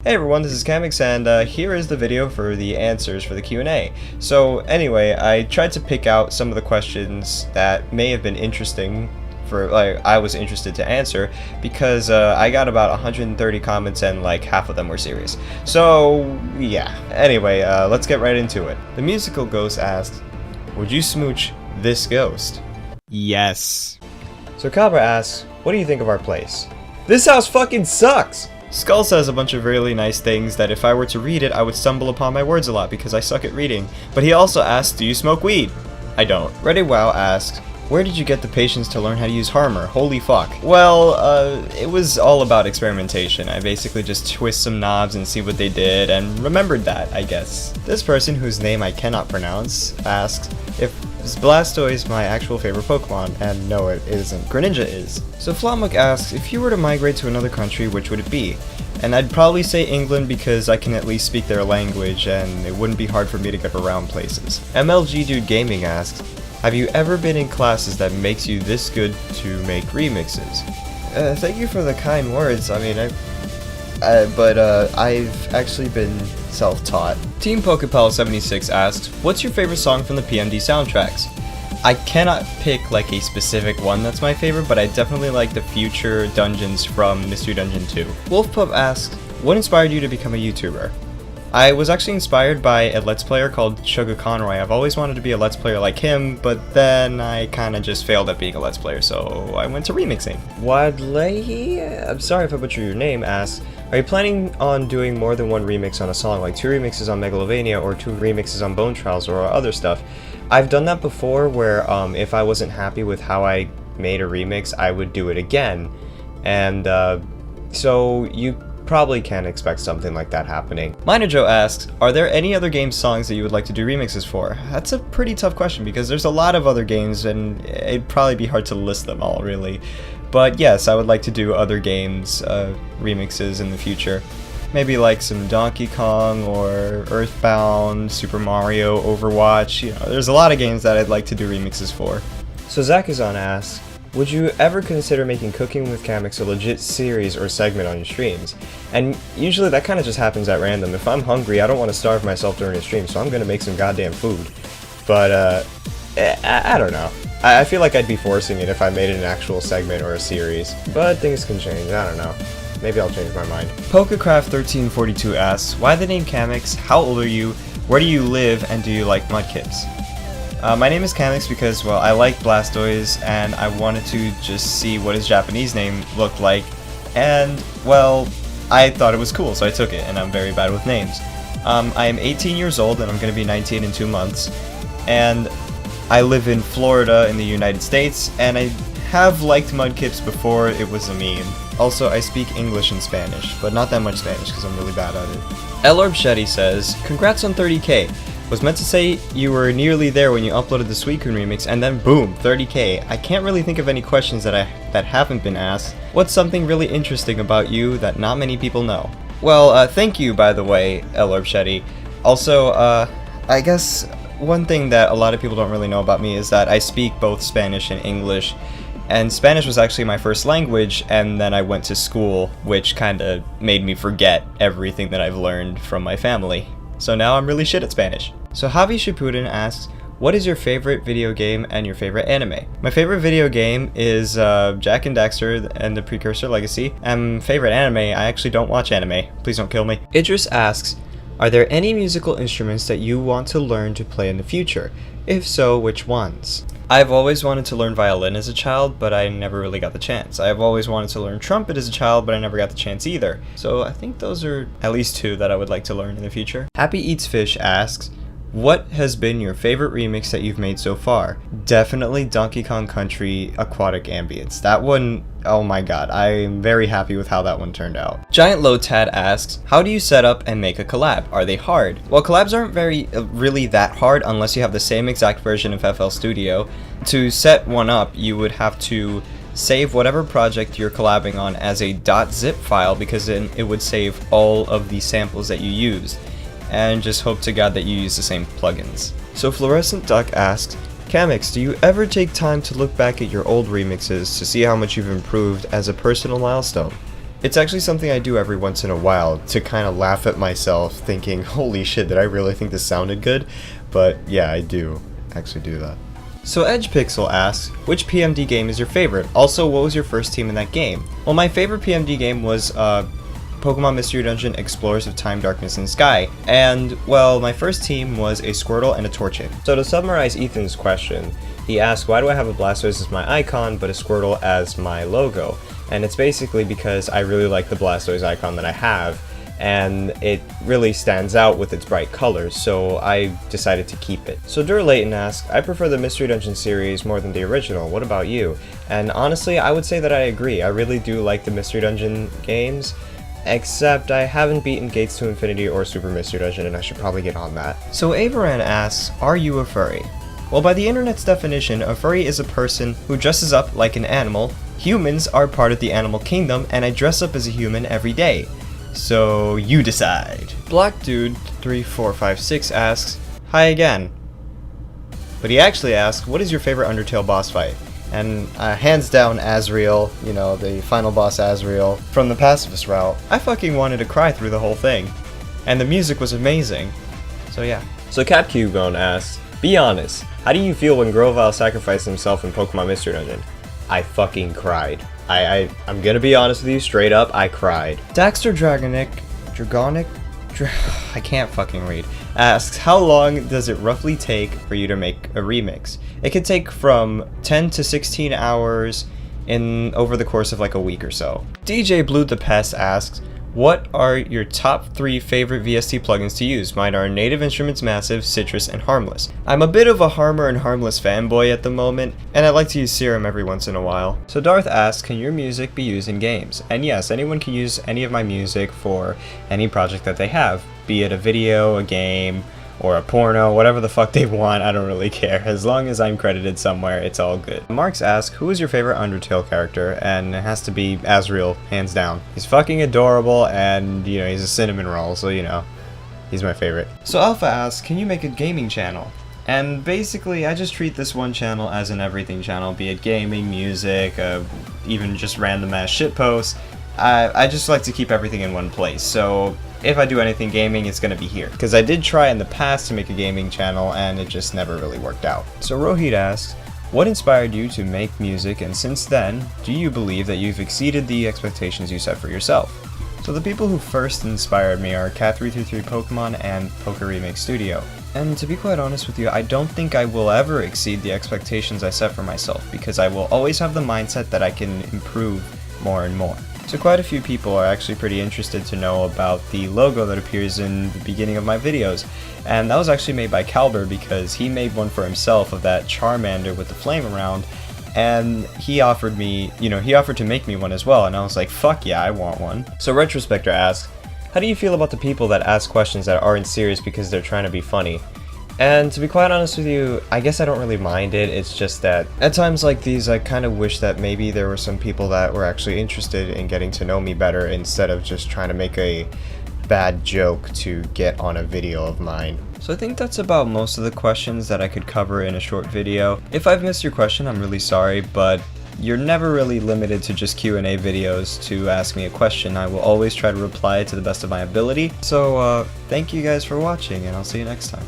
Hey everyone, this is Kamex, and here is the video for the answers for the Q&A. So anyway, I tried to pick out some of the questions that may have been interesting I was interested to answer, because I got about 130 comments and like half of them were serious. So yeah, anyway, let's get right into it. The Musical Ghost asked, would you smooch this ghost? Yes. So Cabra asks, what do you think of our place? This house fucking sucks! Skull says a bunch of really nice things that if I were to read it, I would stumble upon my words a lot because I suck at reading. But he also asks, do you smoke weed? I don't. Ready Wow asks, where did you get the patience to learn how to use Harmer? Holy fuck. Well, it was all about experimentation. I basically just twist some knobs and see what they did and remembered that, I guess. This person, whose name I cannot pronounce, asks, if is Blastoise my actual favorite Pokemon? And no, it isn't. Greninja is. So Flamuk asks, if you were to migrate to another country, which would it be? And I'd probably say England because I can at least speak their language and it wouldn't be hard for me to get around places. MLG Dude Gaming asks, have you ever been in classes that makes you this good to make remixes? Thank you for the kind words. I mean, I've actually been self-taught. Team Pokepal76 asks, what's your favorite song from the PMD soundtracks? I cannot pick like a specific one that's my favorite, but I definitely like the future dungeons from Mystery Dungeon 2. Wolfpup asks, what inspired you to become a YouTuber? I was actually inspired by a Let's Player called Sugar Conroy. I've always wanted to be a Let's Player like him, but then I kinda just failed at being a Let's Player, so I went to remixing. Wadlehi, I'm sorry if I butchered your name, asks, are you planning on doing more than one remix on a song, like 2 remixes on Megalovania or 2 remixes on Bone Trials or other stuff? I've done that before where if I wasn't happy with how I made a remix, I would do it again. And so you probably can expect something like that happening. Minor Joe asks, are there any other game songs that you would like to do remixes for? That's a pretty tough question because there's a lot of other games and it'd probably be hard to list them all, really. But yes, I would like to do other games remixes in the future. Maybe like some Donkey Kong or Earthbound, Super Mario, Overwatch. You know, there's a lot of games that I'd like to do remixes for. So Zakazan asks, would you ever consider making Cooking with Kamex a legit series or segment on your streams? And usually that kind of just happens at random. If I'm hungry, I don't want to starve myself during a stream, so I'm going to make some goddamn food. But, I don't know. I feel like I'd be forcing it if I made it an actual segment or a series. But things can change, I don't know. Maybe I'll change my mind. Pokecraft1342 asks, why the name Kamex? How old are you? Where do you live? And do you like mudkips? My name is Kamex because, well, I like Blastoise, and I wanted to just see what his Japanese name looked like, and, well, I thought it was cool, so I took it, and I'm very bad with names. I am 18 years old, and I'm going to be 19 in 2 months, and I live in Florida in the United States, and I have liked mudkips before it was a meme. Also, I speak English and Spanish, but not that much Spanish because I'm really bad at it. Elorb Shetty says, congrats on 30k. Was meant to say you were nearly there when you uploaded the Suicune remix, and then boom, 30k. I can't really think of any questions that haven't been asked. What's something really interesting about you that not many people know? Well, thank you, by the way, Elorb Shetty. Also, I guess one thing that a lot of people don't really know about me is that I speak both Spanish and English. And Spanish was actually my first language, and then I went to school, which kinda made me forget everything that I've learned from my family. So now I'm really shit at Spanish. So Javi Shippuden asks, what is your favorite video game and your favorite anime? My favorite video game is Jak and Daxter and the Precursor Legacy, and favorite anime, I actually don't watch anime. Please don't kill me. Idris asks, are there any musical instruments that you want to learn to play in the future? If so, which ones? I've always wanted to learn violin as a child, but I never really got the chance. I've always wanted to learn trumpet as a child, but I never got the chance either. So I think those are at least 2 that I would like to learn in the future. Happy Eats Fish asks, what has been your favorite remix that you've made so far? Definitely Donkey Kong Country Aquatic Ambience. That one, oh my god, I'm very happy with how that one turned out. Giant Lotad asks, how do you set up and make a collab? Are they hard? Well, collabs aren't really that hard unless you have the same exact version of FL Studio. To set one up, you would have to save whatever project you're collabing on as a .zip file, because then it would save all of the samples that you used. And just hope to god that you use the same plugins. So Fluorescent Duck asks, Kamex, do you ever take time to look back at your old remixes to see how much you've improved as a personal milestone? It's actually something I do every once in a while to kind of laugh at myself, thinking, holy shit, did I really think this sounded good? But yeah, I do actually do that. So EdgePixel asks, which PMD game is your favorite? Also, what was your first team in that game? Well, my favorite PMD game was Pokemon Mystery Dungeon Explorers of Time, Darkness, and Sky. And, well, my first team was a Squirtle and a Torchic. So to summarize Ethan's question, he asked, why do I have a Blastoise as my icon, but a Squirtle as my logo? And it's basically because I really like the Blastoise icon that I have, and it really stands out with its bright colors, so I decided to keep it. So Durlayton asks, I prefer the Mystery Dungeon series more than the original, what about you? And honestly, I would say that I agree. I really do like the Mystery Dungeon games, except I haven't beaten Gates to Infinity or Super Mystery Dungeon, and I should probably get on that. So Avaran asks, are you a furry? Well, by the internet's definition, a furry is a person who dresses up like an animal. Humans are part of the animal kingdom, and I dress up as a human every day. So you decide. Black Dude 3456 asks, hi again. But he actually asked, what is your favorite Undertale boss fight? And hands down, Azrael, you know, the final boss Azrael, from the pacifist route. I fucking wanted to cry through the whole thing. And the music was amazing. So yeah. So CapCubone asks, be honest, how do you feel when Grovyle sacrificed himself in Pokemon Mystery Dungeon? I fucking cried. I'm gonna be honest with you, straight up, I cried. Daxter I can't fucking read, asks, how long does it roughly take for you to make a remix? It could take from 10 to 16 hours over the course of like a week or so. DJ Blue the Pest asks, what are your top 3 favorite VST plugins to use? Mine are Native Instruments Massive, Citrus, and Harmless. I'm a bit of a Harmer and Harmless fanboy at the moment, and I like to use Serum every once in a while. So Darth asks, can your music be used in games? And yes, anyone can use any of my music for any project that they have, be it a video, a game, or a porno, whatever the fuck they want, I don't really care. As long as I'm credited somewhere, it's all good. Marks asks, who is your favorite Undertale character? And it has to be Azrael, hands down. He's fucking adorable, and, you know, he's a cinnamon roll, so, you know, he's my favorite. So Alpha asks, can you make a gaming channel? And basically, I just treat this one channel as an everything channel, be it gaming, music, even just random ass shitposts. I just like to keep everything in one place, so if I do anything gaming, it's gonna be here. Because I did try in the past to make a gaming channel, and it just never really worked out. So Rohit asks, what inspired you to make music, and since then, do you believe that you've exceeded the expectations you set for yourself? So the people who first inspired me are Cat333 Pokemon and Poker Remake Studio. And to be quite honest with you, I don't think I will ever exceed the expectations I set for myself, because I will always have the mindset that I can improve more and more. So quite a few people are actually pretty interested to know about the logo that appears in the beginning of my videos. And that was actually made by Calber, because he made one for himself of that Charmander with the flame around, and he offered to make me one as well, and I was like, fuck yeah, I want one. So Retrospector asks, how do you feel about the people that ask questions that aren't serious because they're trying to be funny? And to be quite honest with you, I guess I don't really mind it. It's just that at times like these, I kind of wish that maybe there were some people that were actually interested in getting to know me better instead of just trying to make a bad joke to get on a video of mine. So I think that's about most of the questions that I could cover in a short video. If I've missed your question, I'm really sorry, but you're never really limited to just Q&A videos to ask me a question. I will always try to reply to the best of my ability. So thank you guys for watching, and I'll see you next time.